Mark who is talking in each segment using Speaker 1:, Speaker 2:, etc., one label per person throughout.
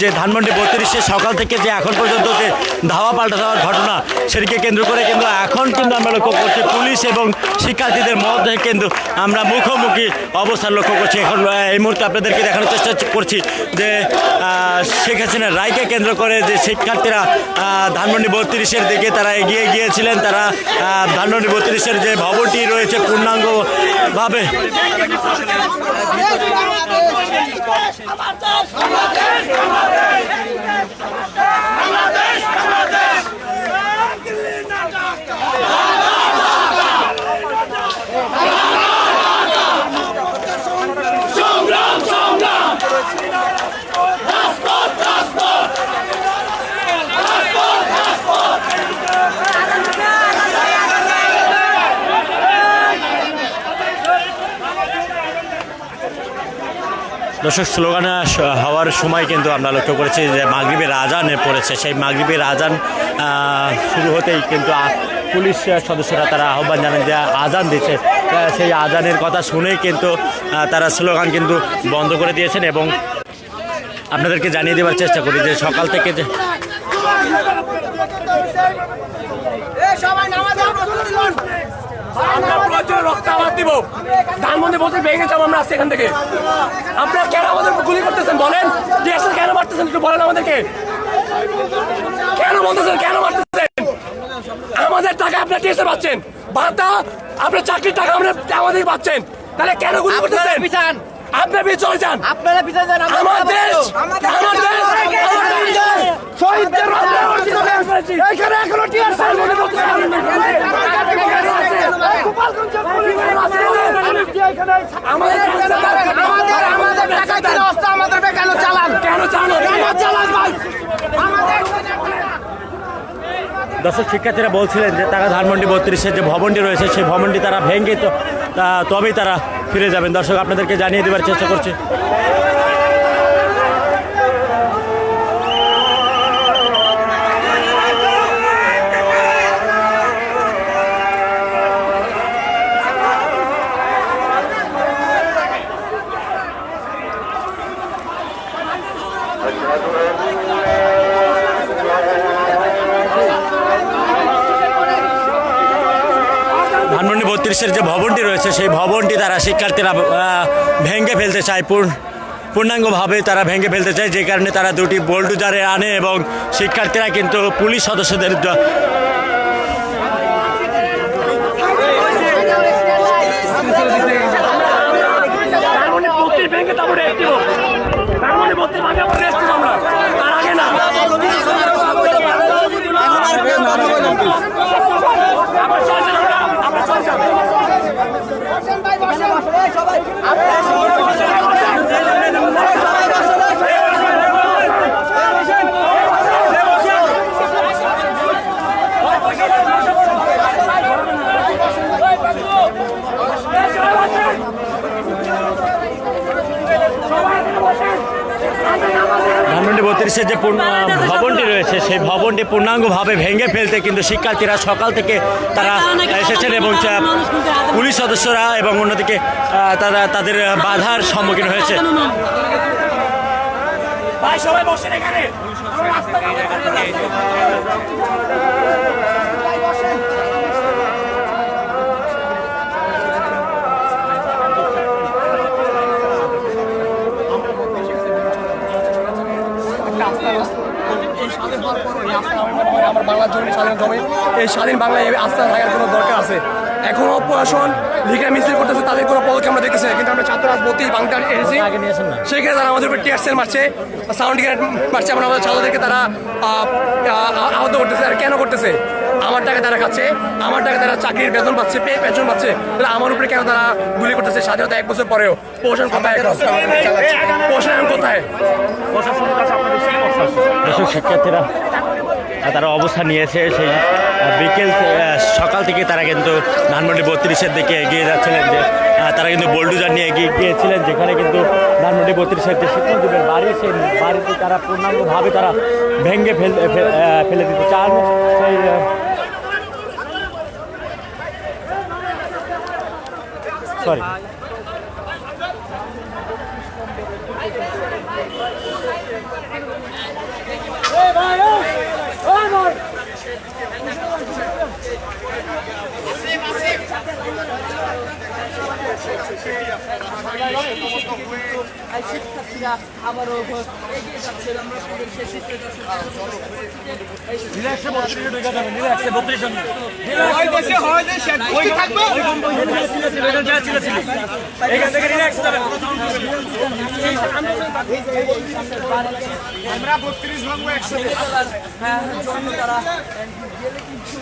Speaker 1: যে ধানমন্ডি 32-এ সকাল থেকে যে এখন পর্যন্ত যে ধাওয়া পাল্টা দেওয়ার ঘটনা সেটিকে কেন্দ্র করে কিন্তু এখন কিন্তু আমরা লক্ষ্য করছি পুলিশ এবং শিক্ষার্থীদের মধ্যে কিন্তু আমরা মুখোমুখি অবস্থান লক্ষ্য করছি। এখন এই মুহূর্তে আপনাদেরকে দেখানোর চেষ্টা করছি যে শেখ হাসিনার রায়কে কেন্দ্র করে যে শিক্ষার্থীরা ধানমন্ডি 32-এর দিকে তারা এগিয়ে গিয়েছিলেন। তারা ধানমন্ডি 32-এর যে ভবনটি রয়েছে পূর্ণাঙ্গভাবে দর্শক স্লোগানে হওয়ার সময় কিন্তু আমরা লক্ষ্য করেছি যে মাগরিবের আজানে পড়েছে। সেই মাগরিবের আজান শুরু হতেই কিন্তু পুলিশ সদস্যরা তারা আহ্বান জানান যে আজান দিচ্ছে, সেই আজানের কথা শুনেই কিন্তু তারা স্লোগান কিন্তু বন্ধ করে দিয়েছেন। এবং আপনাদেরকে জানিয়ে দেওয়ার চেষ্টা করি যে সকাল থেকে যে
Speaker 2: ধানমন্ডি বলতে ভেঙে যাবো আমরা এখান থেকে। আপনারা কেন আমাদের গুলি করতেছেন বলেন? কেন মারতেছেন একটু বলেন আমাদেরকে, কেন বলতেছেন, কেন মারতেছেন? আমাদের টাকা আপনার টিএসএ পাচ্ছেন, ভাতা আপনার চাকরির টাকা আমাদের পাচ্ছেন, তাহলে কেন গুলি করতেছেন? আপনার পিছনে চলে যান, আপনারা পিছনে যান। আমার দেশ, আমার দেশ, শহীদদের এখানে এখনো টিএসএ
Speaker 1: দর্শক শিক্ষার্থীরা বলছিলেন যে তারা ধানমন্ডি 32-এর যে ভবনটি রয়েছে সেই ভবনটি তারা ভেঙে তবেই তারা ফিরে যাবেন। দর্শক আপনাদেরকে জানিয়ে দেওয়ার চেষ্টা করছি। ধানমন্ডি 32-এর যে ভবনটি রয়েছে সেই ভবনটি তারা শিক্ষার্থীরা ভেঙে ফেলতে চায়, পূর্ণাঙ্গভাবে তারা ভেঙে ফেলতে চায়, যে কারণে তারা দুটি বোল্ডোজারে আনে এবং শিক্ষার্থীরা কিন্তু পুলিশ সদস্যদের ধানমন্ডি 32-এর যে ভবনটি রয়েছে সেই ভবনটি পূর্ণাঙ্গভাবে ভেঙে ফেলতে কিন্তু শিক্ষার্থীরা সকাল থেকে তারা এসেছেন এবং পুলিশ সদস্যরা এবং অন্যদিকে তারা তাদের বাধার সম্মুখীন হয়েছে।
Speaker 2: আমার বাংলার জমি, স্বাধীন জমি, এই স্বাধীন বাংলায় আস্থা থাকার কোনো দরকার আছে? এখনো প্রশাসন লিখে মিছিল করতেছে, তাদের কোনো পদক্ষেপ আমরা দেখতেছি, কিন্তু আমরা ছাত্র রাজনীতি বাংলার এসেছি, সেখানে তারা আমাদের উপর টিয়ার সেল মারছে, সাউন্ড গ্রেনেড মারছে, আমরা আমাদের ছাত্রদেরকে তারা আহত করতেছে। আর কেন করতেছে? আমার টাকা তারা খাচ্ছে, আমার টাকা তারা চাকরির বেতন পাচ্ছে, পেনশন পাচ্ছে, তাহলে আমার উপরে কেন তারা গুলি করতেছে? স্বাধীনতা 1 বছর পরেও প্রশাসন কোথায়? প্রশাসন কোথায়?
Speaker 1: শিক্ষার্থীরা তারা অবস্থান নিয়েছে সেই বিকেল সকাল থেকে তারা কিন্তু ধানমন্ডি 32-এর দিকে এগিয়ে যাচ্ছিলেন, যে তারা কিন্তু বোল্ডোজার নিয়ে এগিয়ে গিয়েছিলেন, যেখানে কিন্তু ধানমন্ডি 32-এর যে শিক্ষার্থীদের বাড়ি সেই বাড়িতে তারা পূর্ণাঙ্গভাবে তারা ভেঙে ফেলে দিতে চান। সেই সরি
Speaker 3: শিক্ষার্থীরা আবারও এগিয়ে যাচ্ছে। আমরা সেই চিত্রে
Speaker 4: আমরা 32 ভাঙবো একসাথে
Speaker 3: জন্য তারা গেলে কিন্তু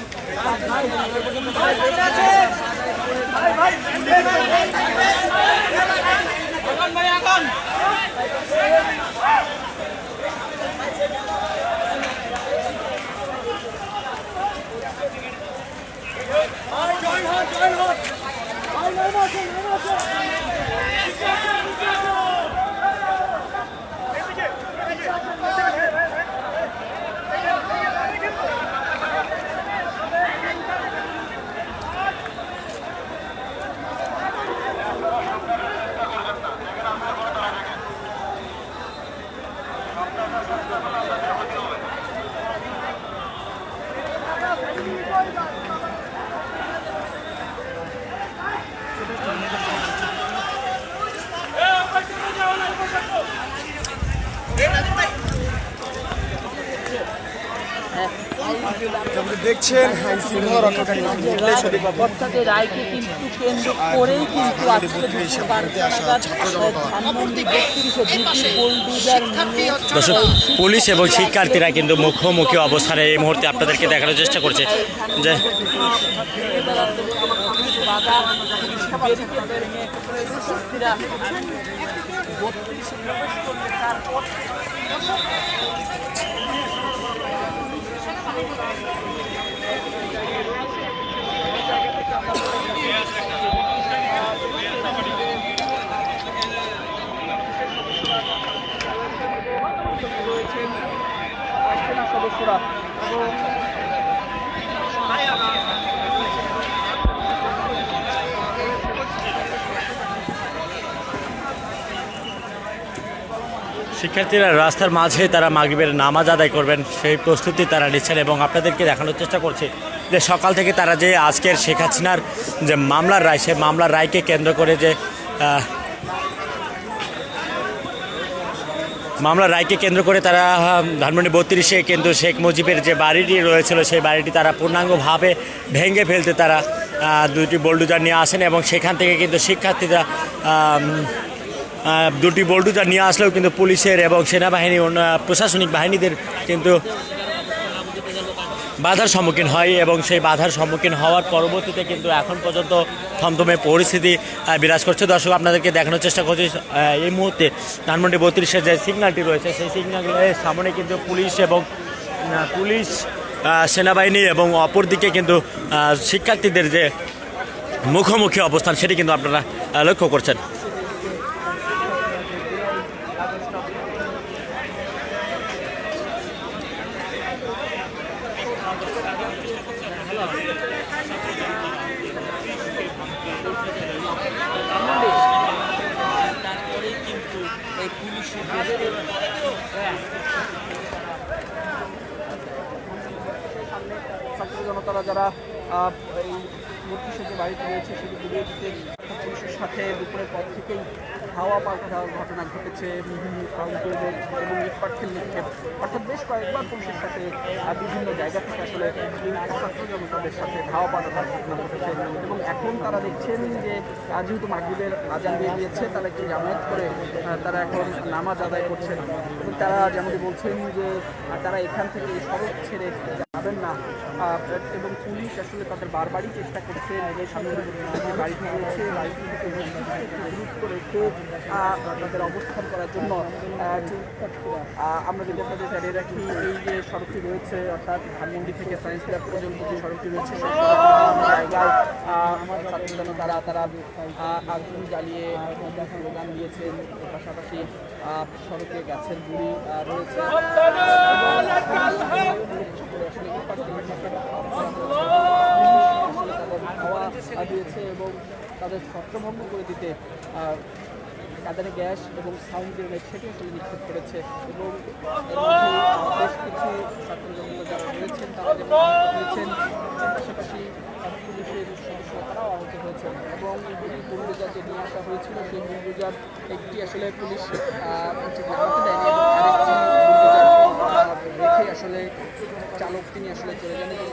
Speaker 4: দেখছেন আইন শৃঙ্খলা রক্ষাকারী
Speaker 3: অর্থাৎ রায়কে কিন্তু কেন্দ্র করেই কিন্তু আজকে
Speaker 1: দর্শক, পুলিশ এবং শিক্ষার্থীরা কিন্তু মুখোমুখি অবস্থানে এই মুহূর্তে আপনাদেরকে দেখানোর চেষ্টা করছে যে
Speaker 3: সদস্যরা
Speaker 1: শিক্ষার্থীরা রাস্তার মাঝে তারা মাগরিবের নামাজ আদায় করবেন সেই প্রস্তুতি তারা নিচ্ছেন এবং আপনাদেরকে দেখানোর চেষ্টা করছে যে সকাল থেকে তারা যে আজকের শেখ হাসিনার যে মামলার রায় সেই মামলার রায়কে কেন্দ্র করে যে মামলার রায়কে কেন্দ্র করে তারা ধানমন্ডি 32-এ কিন্তু শেখ মুজিবের যে বাড়িটি রয়েছিল সেই বাড়িটি তারা পূর্ণাঙ্গভাবে ভেঙে ফেলতে তারা দুটি বোলডোজার নিয়ে আসেন এবং সেখান থেকে কিন্তু শিক্ষার্থীরা দুটি বোলডোজার নিয়ে আসলেও কিন্তু পুলিশের এবং সেনাবাহিনী প্রশাসনিক বাহিনীদের কিন্তু বাধার সম্মুখীন হয় এবং সেই বাধার সম্মুখীন হওয়ার পরবর্তীতে কিন্তু এখন পর্যন্ত থমথমে পরিস্থিতি বিরাজ করছে। দর্শক, আপনাদেরকে দেখানোর চেষ্টা করছি এই মুহূর্তে ধানমন্ডি 32-এর যে সিগন্যালটি রয়েছে সেই সিগন্যালের সামনে কিন্তু পুলিশ সেনাবাহিনী এবং অপরদিকে কিন্তু শিক্ষার্থীদের যে মুখোমুখি অবস্থান সেটি কিন্তু আপনারা লক্ষ্য করছেন।
Speaker 3: ছাত্র জনতারা যারা এই 32-এর যে বাড়িতে রয়েছে সেটি ঘুরিয়ে দিতে পুলিশের সাথে দুপুরের পর থেকেই হাওয়া পাল্টা দেওয়ার ঘটনা ঘটেছে এবং ইটপাটকেল নিক্ষেপ, অর্থাৎ বেশ কয়েকবার পুলিশের সাথে বিভিন্ন জায়গা থেকে আসলে ছাত্র জনতাদের সাথে হাওয়া পাল্টা দেওয়ার ঘটনা ঘটেছে। এবং এখন তারা দেখছেন যে যেহেতু মাগরিবের আজান দিয়ে দিয়েছে তারা একটি জামায়াত করে তারা এখন নামাজ আদায় করছেন এবং তারা যেমনটি বলছেন যে তারা এখান থেকে সড়ক ছেড়ে যাবেন না এবং পুলিশ আসলে তাদের বারবারই চেষ্টা করছে যে সামনে যে বাড়িটি রয়েছে বাড়িটি থেকে গুরুত্ব রেখে তাদের অবস্থান করার জন্য। আমরা যদি আপনাদের জানিয়ে রাখি এই যে সড়কটি রয়েছে অর্থাৎ ধানমন্ডি থেকে সায়েন্স ক্লাব পর্যন্ত যে সড়কটি রয়েছে সেই জায়গায় আমার ছাত্রজন তারা আগুন জ্বালিয়ে স্লোগান দিয়েছেন, পাশাপাশি সড়কে গাছের গুঁড়ি রয়েছে হাওয়া দিয়েছে এবং তাদের ছত্রভঙ্গ করে দিতে কাঁদানে গ্যাস এবং সাউন্ড গ্রেনেড সেটি আসলে নিক্ষেপ করেছে এবং বেশ কিছু ছাত্র জনতা যারা রয়েছেন তারা যেমন হয়েছেন পাশাপাশি পুলিশের সদস্যরা তারাও আহত হয়েছে। পেয়েছেন এবং দুটি বুলডোজারকে নিয়ে আসা হয়েছিল। সেই বুলডোজার একটি আসলে পুলিশ নামাতে দেয়নি এবং আরেকটি বুলডোজার রেখে আসলে চালক তিনি আসলে চলে যান এবং